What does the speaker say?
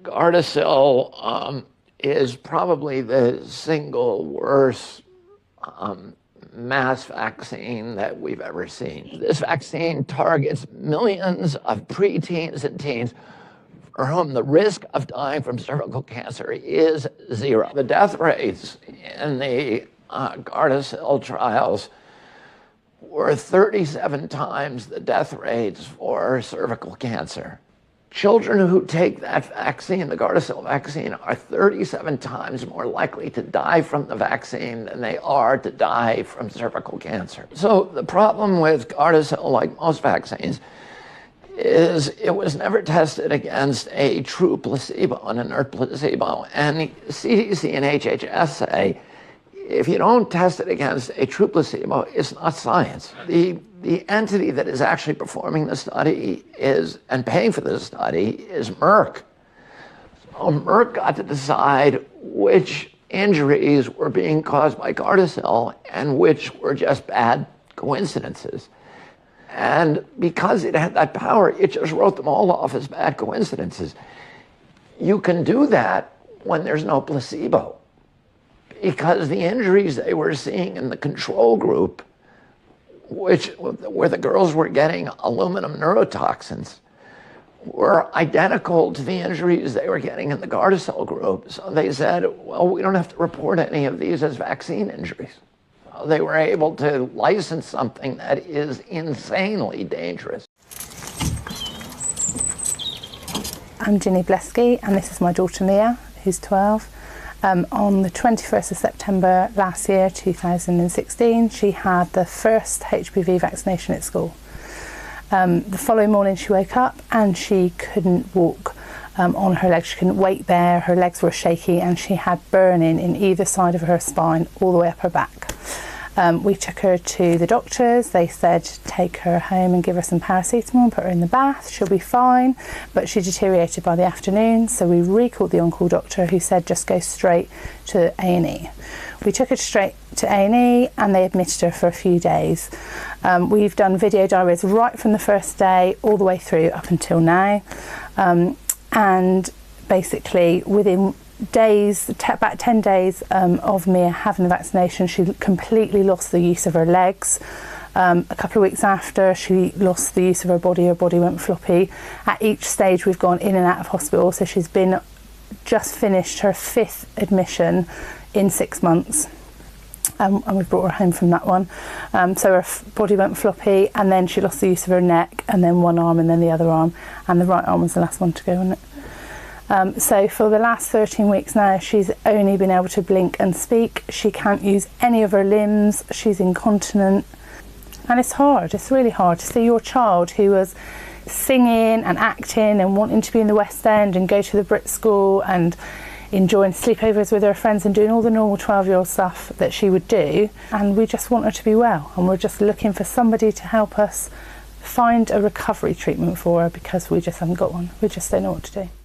Gardasil is probably the single worst mass vaccine that we've ever seen. This vaccine targets millions of preteens and teens for whom the risk of dying from cervical cancer is zero. The death rates in the Gardasil trials were 37 times the death rates for cervical cancer. Children who take that vaccine, the Gardasil vaccine, are 37 times more likely to die from the vaccine than they are to die from cervical cancer. So the problem with Gardasil, like most vaccines, is it was never tested against a true placebo, an inert placebo. And CDC and HHS say, if you don't test it against a true placebo, it's not science. The entity that is actually performing the study and paying for the study is Merck. So Merck got to decide which injuries were being caused by Gardasil and which were just bad coincidences. And because it had that power, it just wrote them all off as bad coincidences. You can do that when there's no placebo, because the injuries they were seeing in the control group, where the girls were getting aluminum neurotoxins, were identical to the injuries they were getting in the Gardasil group. So they said, well, we don't have to report any of these as vaccine injuries. So they were able to license something that is insanely dangerous. I'm Ginny Blesky, and this is my daughter Mia, who's 12. On the 21st of September last year, 2016, she had the first HPV vaccination at school. The following morning she woke up and she couldn't walk on her legs, she couldn't weight bear, her legs were shaky, and she had burning in either side of her spine all the way up her back. We took her to the doctors. They said take her home and give her some paracetamol and put her in the bath, she'll be fine, but she deteriorated by the afternoon, so we recalled the on-call doctor, who said just go straight to A&E. We took her straight to A&E and they admitted her for a few days. We've done video diaries right from the first day all the way through up until now, and basically within days, about 10 days of Mia having the vaccination, she completely lost the use of her legs. A couple of weeks after, she lost the use of her body went floppy. At each stage we've gone in and out of hospital, so she's been just finished her 5th admission in 6 months. And we've brought her home from that one. So her body went floppy, and then she lost the use of her neck, and then one arm, and then the other arm, and the right arm was the last one to go, wasn't it? So for the last 13 weeks now, she's only been able to blink and speak. She can't use any of her limbs. She's incontinent. And it's hard, it's really hard to see your child who was singing and acting and wanting to be in the West End and go to the Brit School and enjoying sleepovers with her friends and doing all the normal 12-year-old stuff that she would do. And we just want her to be well. And we're just looking for somebody to help us find a recovery treatment for her, because we just haven't got one. We just don't know what to do.